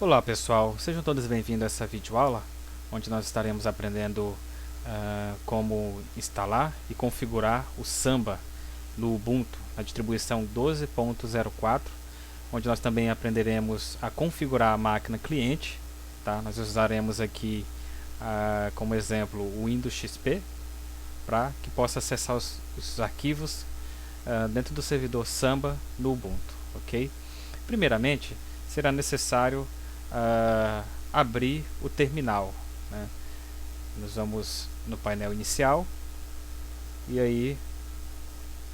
Olá pessoal, sejam todos bem-vindos a essa videoaula, onde nós estaremos aprendendo como instalar e configurar o Samba no Ubuntu, na distribuição 12.04, onde nós também aprenderemos a configurar a máquina cliente. Tá? Nós usaremos aqui como exemplo o Windows XP, para que possa acessar os arquivos dentro do servidor Samba no Ubuntu. Ok? Primeiramente, será necessário abrir o terminal, né? Nós vamos no painel inicial e aí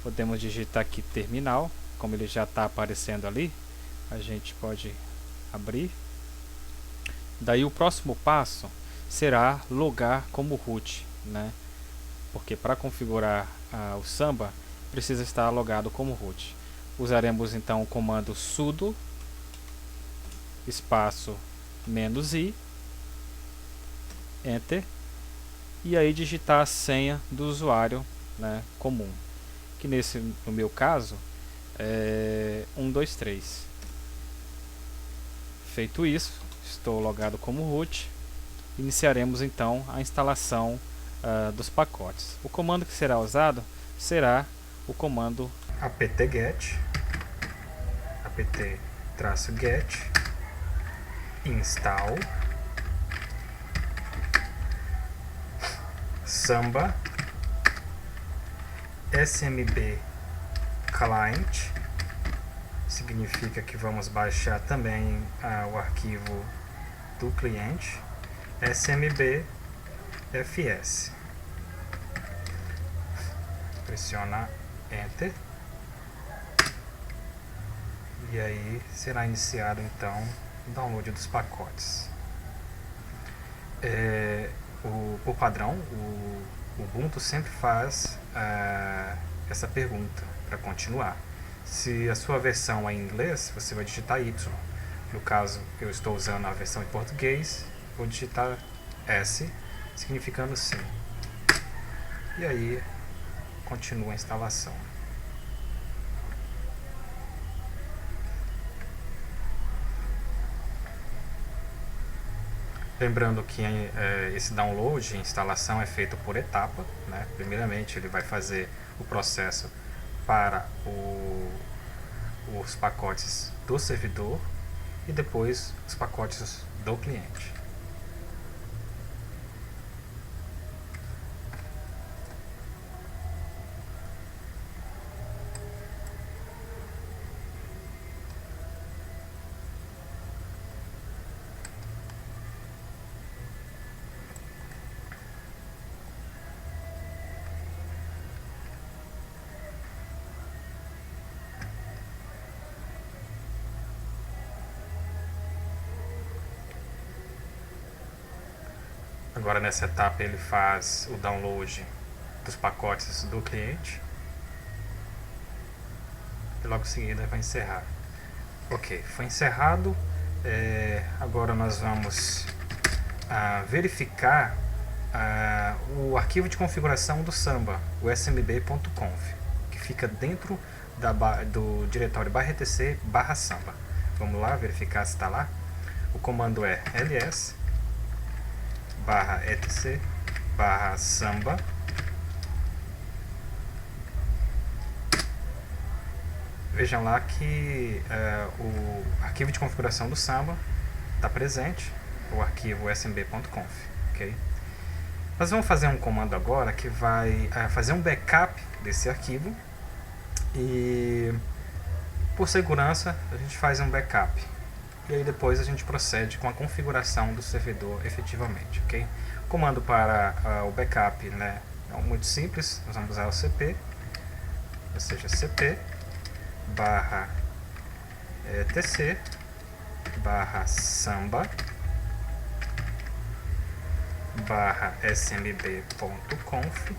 podemos digitar aqui terminal, como ele já está aparecendo ali, a gente pode abrir. Daí o próximo passo será logar como root, né? Porque para configurar o Samba precisa estar logado como root. Usaremos então o comando sudo espaço -i, enter, e aí digitar a senha do usuário, né, comum, que no meu caso é 123. Feito isso, estou logado como root. Iniciaremos então a instalação dos pacotes. O comando que será usado será o comando apt-get install Samba smb client. Significa que vamos baixar também o arquivo do cliente, smb fs. Pressiona enter e aí será iniciado então o download dos pacotes. Por padrão, o Ubuntu sempre faz essa pergunta para continuar. Se a sua versão é em inglês, você vai digitar Y. No caso, eu estou usando a versão em português, vou digitar S, significando sim. E aí, continua a instalação. Lembrando que esse download e instalação é feito por etapa, né? Primeiramente ele vai fazer o processo para os pacotes do servidor e depois os pacotes do cliente. Agora nessa etapa ele faz o download dos pacotes do cliente e logo em seguida vai encerrar. Ok, foi encerrado. Agora nós vamos verificar o arquivo de configuração do Samba, o smb.conf, que fica dentro do diretório /etc/samba. Vamos lá verificar se está lá. O comando é ls /etc/samba. Vejam lá que o arquivo de configuração do Samba está presente, o arquivo smb.conf. Okay? Nós vamos fazer um comando agora que vai fazer um backup desse arquivo e, por segurança, a gente faz um backup. E aí depois a gente procede com a configuração do servidor efetivamente. Okay? O comando para o backup, né, é muito simples. Nós vamos usar o cp, ou seja, cp /etc /samba /smb.conf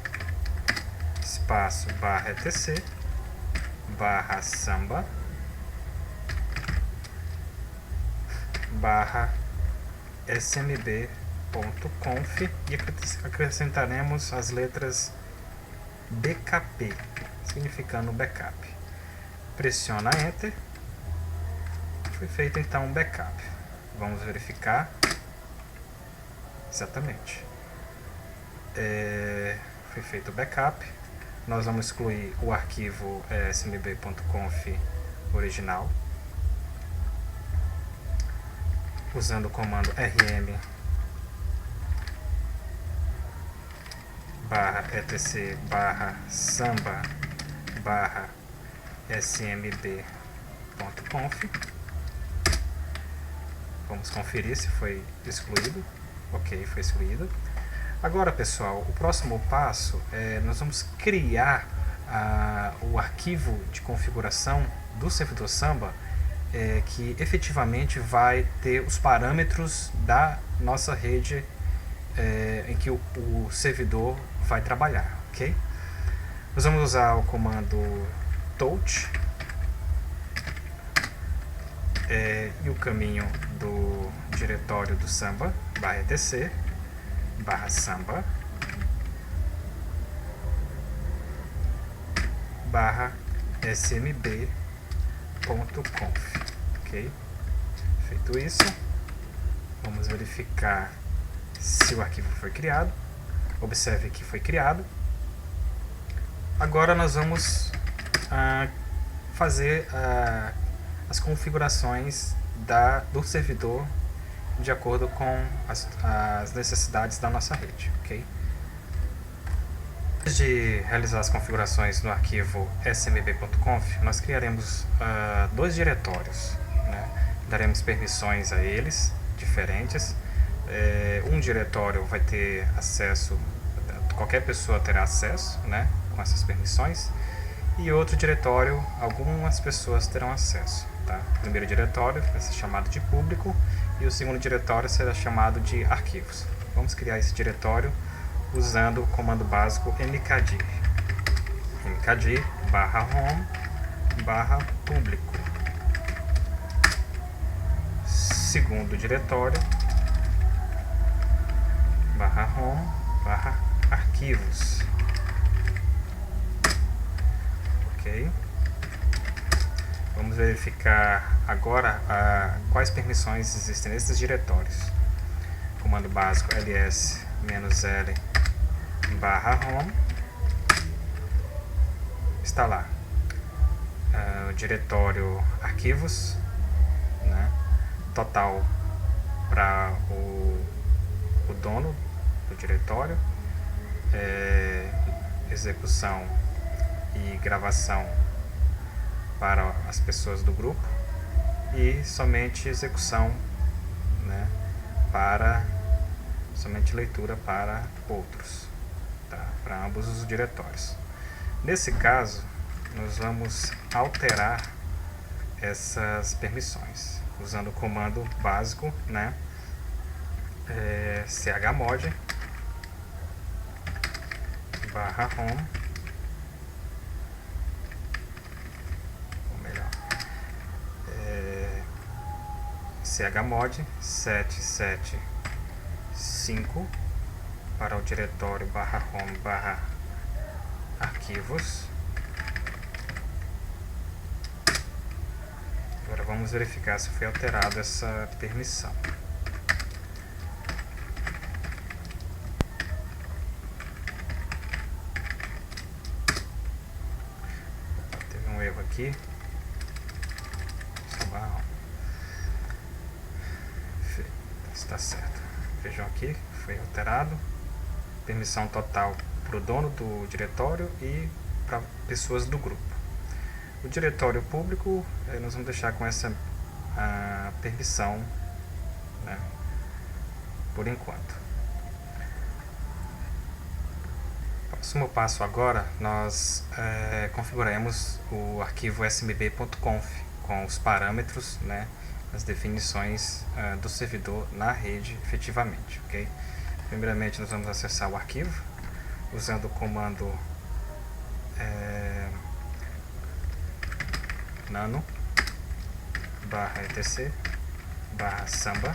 espaço /etc /samba /smb.conf e acrescentaremos as letras BKP, significando backup. Pressiona Enter. Foi feito então um backup. Vamos verificar. Exatamente. Foi feito o backup. Nós vamos excluir o arquivo smb.conf original usando o comando rm /etc /samba /smb.conf. Vamos conferir se foi excluído. Ok, foi excluído. Agora, pessoal, o próximo passo nós vamos criar o arquivo de configuração do servidor Samba, que efetivamente vai ter os parâmetros da nossa rede em que o servidor vai trabalhar, ok? Nós vamos usar o comando touch e o caminho do diretório do Samba /etc /samba /smb.conf. Ok? Feito isso, vamos verificar se o arquivo foi criado. Observe que foi criado. Agora nós vamos fazer as configurações do servidor de acordo com as necessidades da nossa rede, ok? Antes de realizar as configurações no arquivo smb.conf, nós criaremos dois diretórios, né? Daremos permissões a eles, diferentes. Um diretório vai ter acesso, qualquer pessoa terá acesso, né, com essas permissões, e outro diretório, algumas pessoas terão acesso. Tá? O primeiro diretório vai ser chamado de público e o segundo diretório será chamado de arquivos. Vamos criar esse diretório usando o comando básico mkdir /home /público. Segundo diretório /home /arquivos. Ok. Vamos verificar agora quais permissões existem nesses diretórios. Comando básico ls-l /home. Está lá o diretório arquivos, né? Total para o dono do diretório, execução e gravação para as pessoas do grupo e somente execução, né, somente leitura para outros, tá, para ambos os diretórios. Nesse caso, nós vamos alterar essas permissões usando o comando básico, né, chmod /home, ou melhor, chmod 775 para o diretório /home /arquivos. Agora vamos verificar se foi alterada essa permissão. Teve um erro aqui. Está certo. Vejam aqui, foi alterado. Permissão total para o dono do diretório e para pessoas do grupo. O diretório público, nós vamos deixar com essa permissão, né, por enquanto. Próximo passo agora, nós configuraremos o arquivo smb.conf com os parâmetros, né, as definições do servidor na rede efetivamente, ok? Primeiramente nós vamos acessar o arquivo usando o comando nano /etc /samba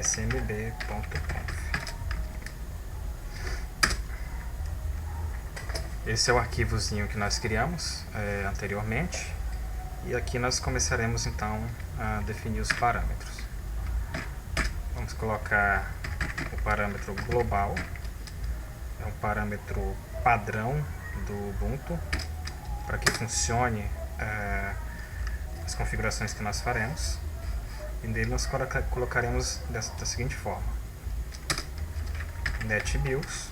/smb.conf. Esse é o arquivozinho que nós criamos anteriormente, E aqui nós começaremos então a definir os parâmetros. Vamos colocar o parâmetro global, é um parâmetro padrão do Ubuntu, para que funcione as configurações que nós faremos. E nele nós colocaremos da seguinte forma: netBIOS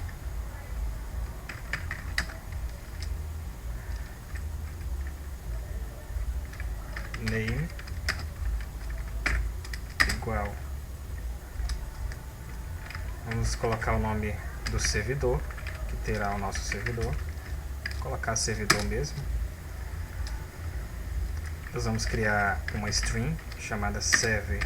name igual. Vamos colocar o nome do servidor, que terá o nosso servidor. Vou colocar servidor mesmo. Nós vamos criar uma string chamada servstring.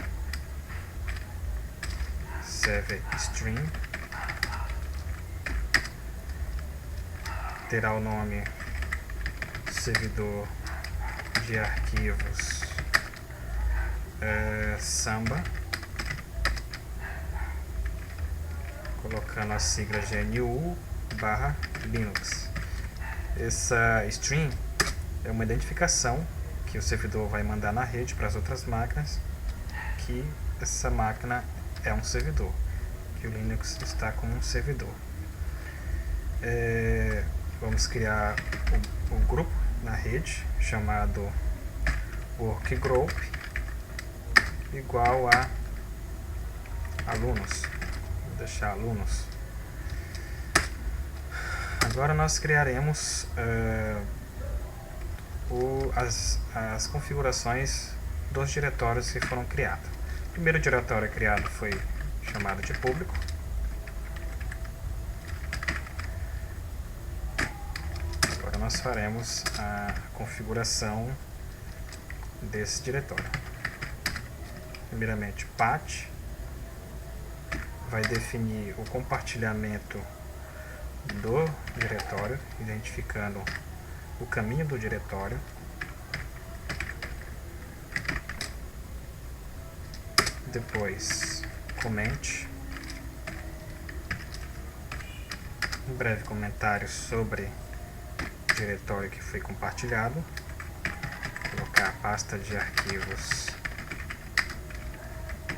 Terá o nome servidor de arquivos Samba, colocando a sigla GNU/Linux. Essa string é uma identificação que o servidor vai mandar na rede para as outras máquinas, que essa máquina é um servidor, que o Linux está como um servidor. Vamos criar um grupo na rede chamado workgroup igual a alunos. Vou deixar alunos. Agora nós criaremos as configurações dos diretórios que foram criados. O primeiro diretório criado foi chamado de público. Agora nós faremos a configuração desse diretório. Primeiramente, path vai definir o compartilhamento do diretório, identificando o caminho do diretório. Depois, comment, um breve comentário sobre o diretório que foi compartilhado. Colocar a pasta de arquivos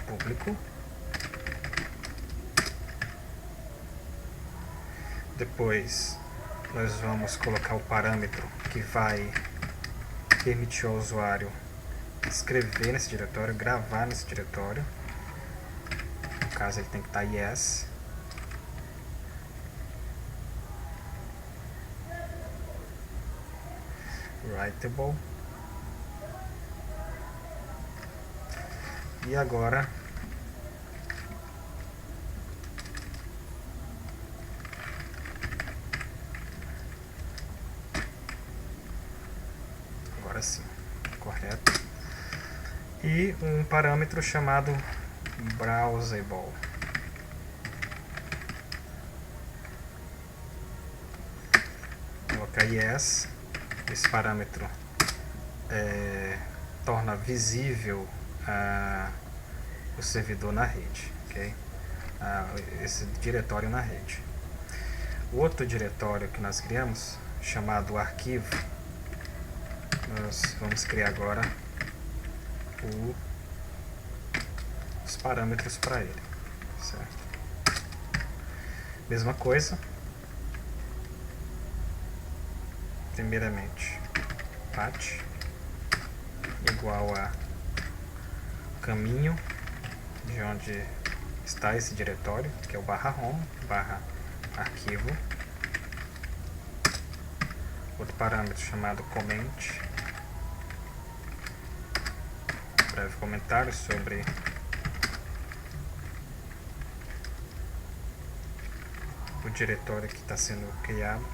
público. Depois nós vamos colocar o parâmetro que vai permitir ao usuário escrever nesse diretório, gravar nesse diretório. No caso ele tem que estar yes. Writable. E agora sim, correto. E um parâmetro chamado browsable. Colocar yes. Esse parâmetro torna visível o servidor na rede, ok? Esse diretório na rede. O outro diretório que nós criamos, chamado arquivo, nós vamos criar agora os parâmetros para ele, certo? Mesma coisa. Primeiramente, path igual a caminho de onde está esse diretório, que é o /home, /arquivo. Outro parâmetro chamado comment, breve comentário sobre o diretório que está sendo criado.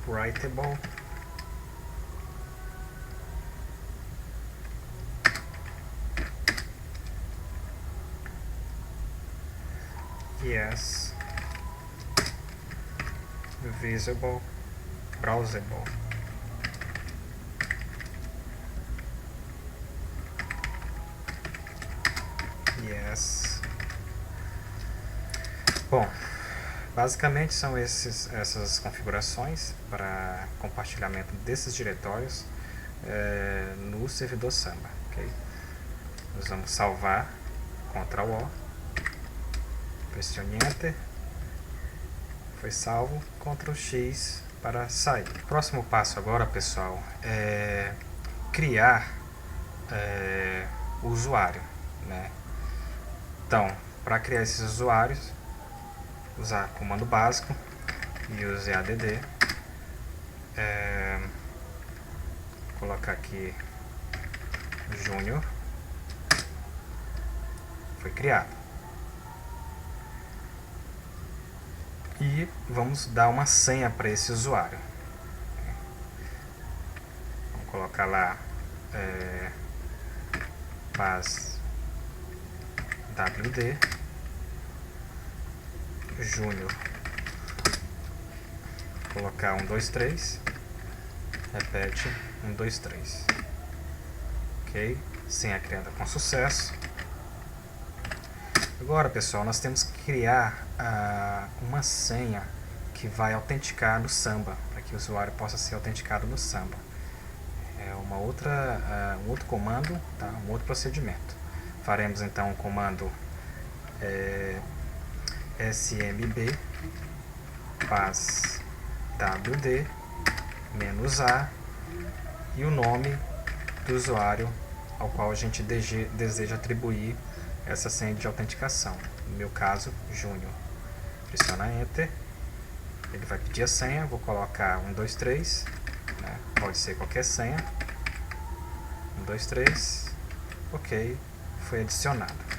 Writable. Yes. Visible. browsable. Yes. Bom, basicamente são essas configurações para compartilhamento desses diretórios no servidor Samba. Okay? Nós vamos salvar, Ctrl+O, pressione Enter, foi salvo, Ctrl+X para sair. O próximo passo agora, pessoal, é criar o usuário, né? Então, para criar esses usuários, usar comando básico, use add, colocar aqui Júnior, foi criado. E vamos dar uma senha para esse usuário. Vamos colocar lá paz WD Júnior, colocar 1, 2, 3, repete 1, 2, 3. Ok, senha criada com sucesso. Agora, pessoal, nós temos que criar uma senha que vai autenticar no Samba, para que o usuário possa ser autenticado no Samba. É um outro comando, tá? Um outro procedimento. Faremos então o comando smb paz wd -a e o nome do usuário ao qual a gente deseja atribuir essa senha de autenticação. No meu caso, Júnior. Pressiona Enter, ele vai pedir a senha, vou colocar 1, 2, 3, né? Pode ser qualquer senha. 1, 2, 3, ok, foi adicionado.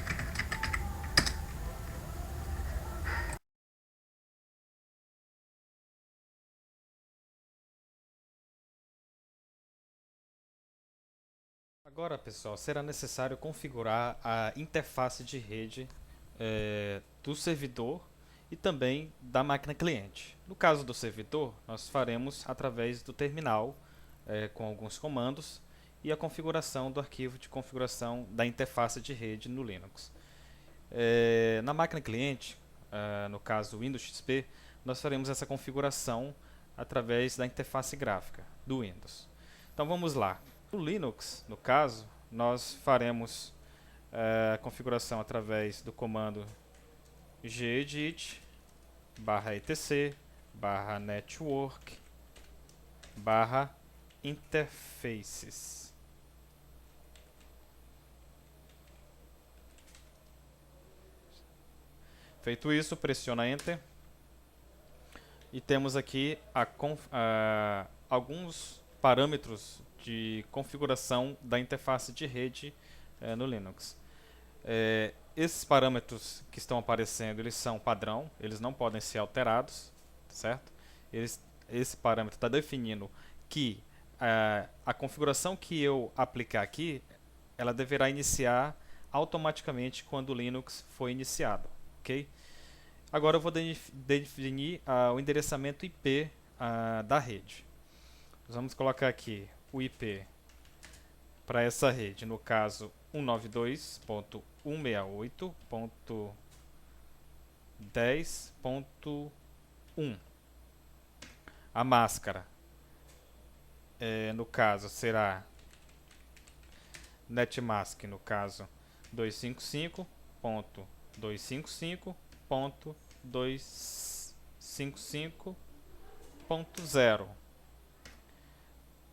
Agora, pessoal, será necessário configurar a interface de rede do servidor e também da máquina cliente. No caso do servidor, nós faremos através do terminal com alguns comandos e a configuração do arquivo de configuração da interface de rede no Linux. Na máquina cliente, no caso Windows XP, nós faremos essa configuração através da interface gráfica do Windows. Então vamos lá. No Linux, no caso, nós faremos a configuração através do comando gedit /etc /network /interfaces. Feito isso, pressiona Enter e temos aqui alguns parâmetros de configuração da interface de rede no Linux. Esses parâmetros que estão aparecendo, eles são padrão, eles não podem ser alterados, certo? Esse parâmetro está definindo que a configuração que eu aplicar aqui, ela deverá iniciar automaticamente quando o Linux for iniciado, ok? Agora eu vou definir o endereçamento IP da rede. Nós vamos colocar aqui o IP para essa rede, no caso 192.168.10.1. A máscara, no caso, será netmask, no caso 255.255.255.0.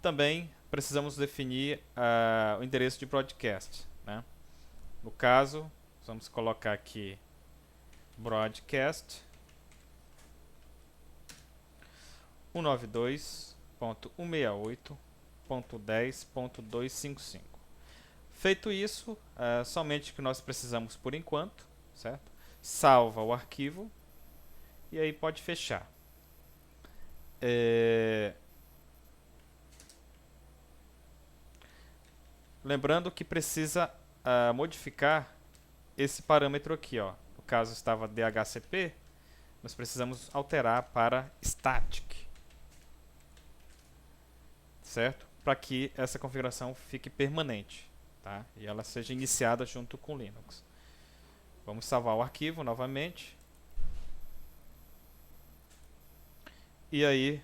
Também precisamos definir o endereço de broadcast, né? No caso, vamos colocar aqui broadcast 192.168.10.255. Feito isso, somente o que nós precisamos por enquanto, certo? Salva o arquivo e aí pode fechar. Lembrando que precisa modificar esse parâmetro aqui, ó. No caso estava DHCP, nós precisamos alterar para static. certo? Para que essa configuração fique permanente, tá? E ela seja iniciada junto com o Linux. Vamos salvar o arquivo novamente. E aí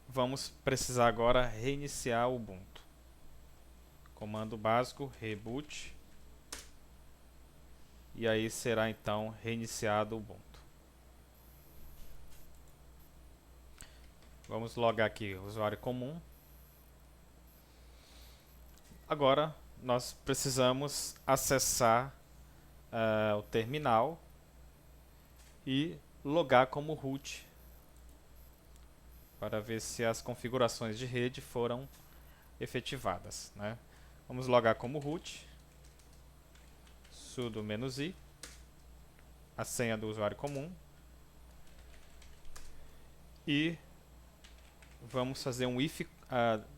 vamos precisar agora reiniciar o Ubuntu. Comando básico reboot. E aí será então reiniciado o Ubuntu. Vamos logar aqui o usuário comum. Agora nós precisamos acessar o terminal e logar como root para ver se as configurações de rede foram efetivadas, né? Vamos logar como root, sudo "-i", a senha do usuário comum, e vamos fazer um if,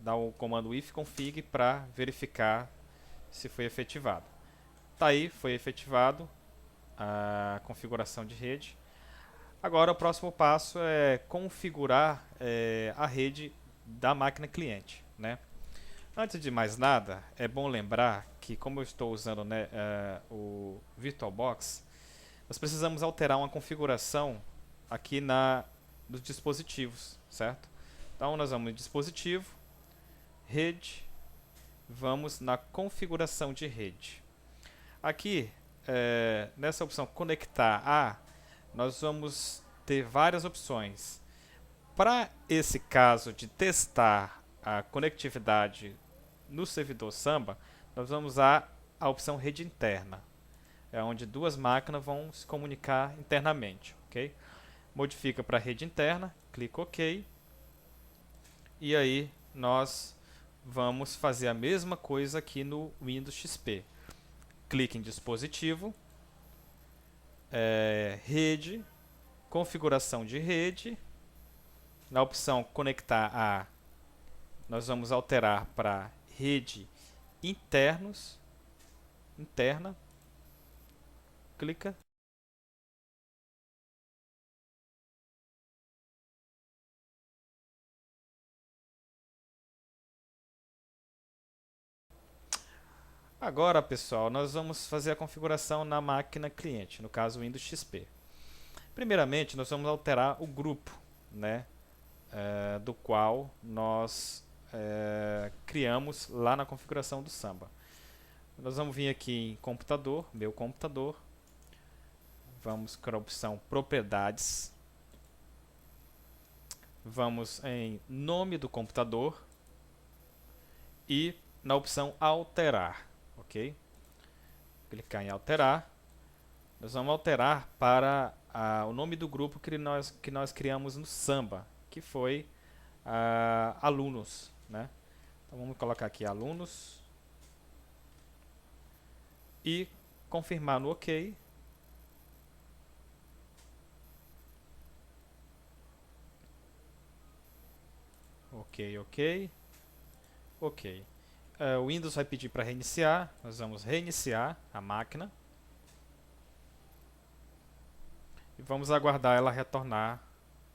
dar o comando ifconfig para verificar se foi efetivado. Tá aí, foi efetivado a configuração de rede. Agora o próximo passo é configurar a rede da máquina cliente, né? Antes de mais nada, é bom lembrar que, como eu estou usando, né, o VirtualBox, nós precisamos alterar uma configuração aqui nos dispositivos, certo? Então nós vamos em dispositivo, rede, vamos na configuração de rede. Aqui, nessa opção conectar a, nós vamos ter várias opções. Para esse caso de testar a conectividade no servidor Samba, nós vamos usar a opção rede interna, onde duas máquinas vão se comunicar internamente, ok? Modifica para rede interna, clica OK, e aí nós vamos fazer a mesma coisa aqui no Windows XP. Clique em dispositivo, rede, configuração de rede. Na opção conectar a, nós vamos alterar para rede interna. Clica. Agora, pessoal, nós vamos fazer a configuração na máquina cliente, no caso Windows XP. Primeiramente, nós vamos alterar o grupo, né, do qual nós criamos lá na configuração do Samba. Nós vamos vir aqui em computador, meu computador, vamos para a opção propriedades, vamos em nome do computador e na opção alterar, ok? Clicar em alterar, nós vamos alterar para o nome do grupo que nós criamos no Samba, que foi alunos, né? Então vamos colocar aqui alunos e confirmar no OK. OK. O Windows vai pedir para reiniciar, nós vamos reiniciar a máquina e vamos aguardar ela retornar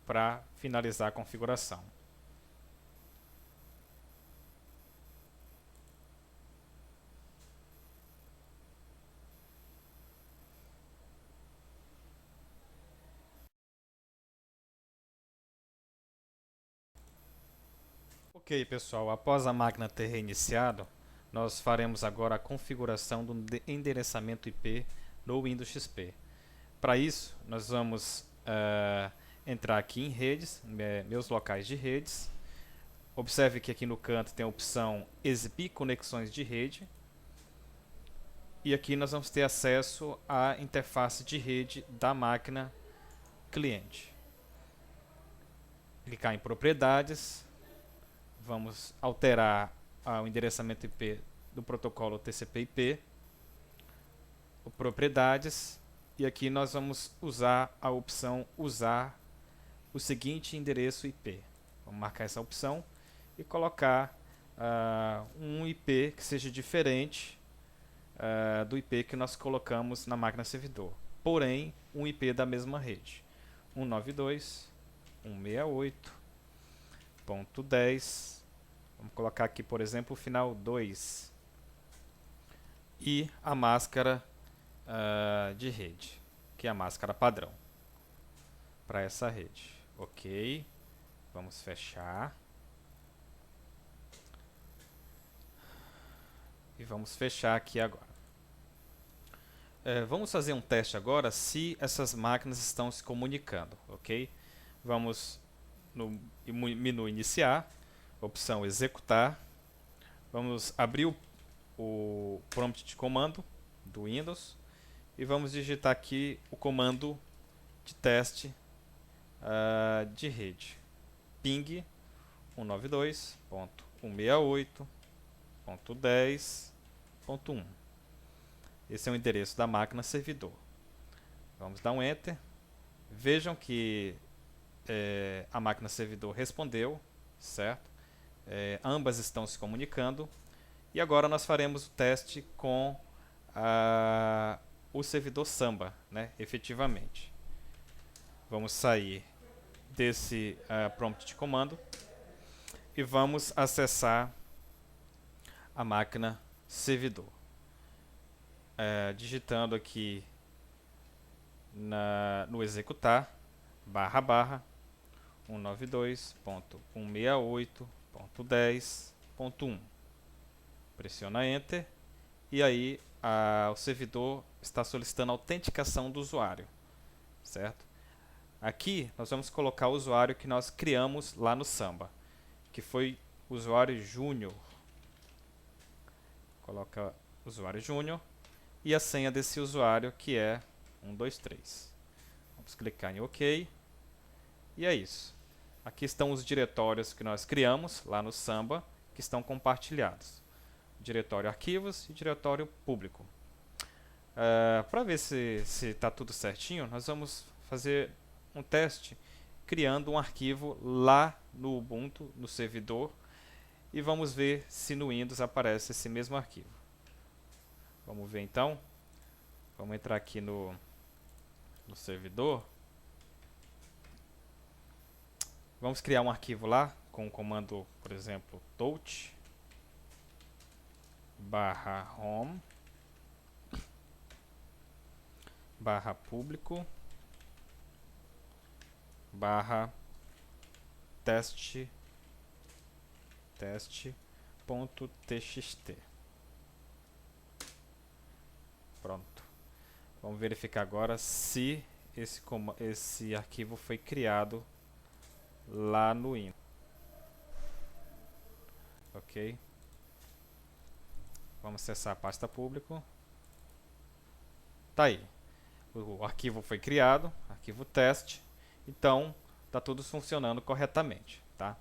para finalizar a configuração. Ok, pessoal, após a máquina ter reiniciado, nós faremos agora a configuração do endereçamento IP no Windows XP. Para isso, nós vamos entrar aqui em redes, meus locais de redes. Observe que aqui no canto tem a opção exibir conexões de rede. E aqui nós vamos ter acesso à interface de rede da máquina cliente. Clicar em propriedades. Vamos alterar o endereçamento IP do protocolo TCP/IP, propriedades, e aqui nós vamos usar a opção usar o seguinte endereço IP. Vamos marcar essa opção e colocar um IP que seja diferente do IP que nós colocamos na máquina servidor, porém um IP da mesma rede, 192.168.10 Vamos colocar aqui, por exemplo, o final 2 e a máscara de rede, que é a máscara padrão para essa rede. Ok, vamos fechar e vamos fechar aqui agora. Vamos fazer um teste agora se essas máquinas estão se comunicando, ok? Vamos no menu iniciar, opção executar, vamos abrir o prompt de comando do Windows e vamos digitar aqui o comando de teste de rede, ping 192.168.10.1. Esse é o endereço da máquina servidor. Vamos dar um Enter. Vejam que a máquina servidor respondeu, certo? Ambas estão se comunicando. E agora nós faremos o teste com o servidor Samba, né, efetivamente. Vamos sair desse prompt de comando e vamos acessar a máquina servidor. Digitando aqui no executar // 192.168.10.1. Pressiona Enter e aí o servidor está solicitando a autenticação do usuário, certo? Aqui nós vamos colocar o usuário que nós criamos lá no Samba, que foi o usuário Júnior. Coloca usuário Júnior e a senha desse usuário, que é 123. Vamos clicar em OK. E é isso. Aqui estão os diretórios que nós criamos lá no Samba, que estão compartilhados. Diretório arquivos e diretório público. Para ver se está tudo certinho, nós vamos fazer um teste criando um arquivo lá no Ubuntu, no servidor, e vamos ver se no Windows aparece esse mesmo arquivo. Vamos ver então. Vamos entrar aqui no servidor. Vamos criar um arquivo lá com o comando, por exemplo, touch /home /público /teste.txt. Pronto. Vamos verificar agora se esse arquivo foi criado lá no Windows. Ok. Vamos acessar a pasta público. Tá aí. O arquivo foi criado, arquivo teste. Então, está tudo funcionando corretamente, tá?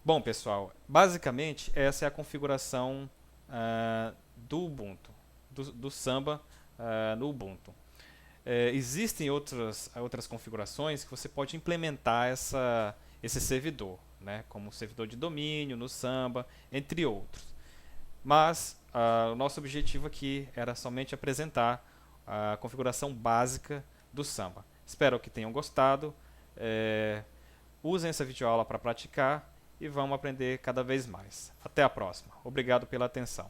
Bom, pessoal, basicamente essa é a configuração do Ubuntu, do Samba no Ubuntu. Existem outras configurações que você pode implementar esse servidor, né, como servidor de domínio no Samba, entre outros. Mas o nosso objetivo aqui era somente apresentar a configuração básica do Samba. Espero que tenham gostado. Usem essa videoaula para praticar e vamos aprender cada vez mais. Até a próxima. Obrigado pela atenção.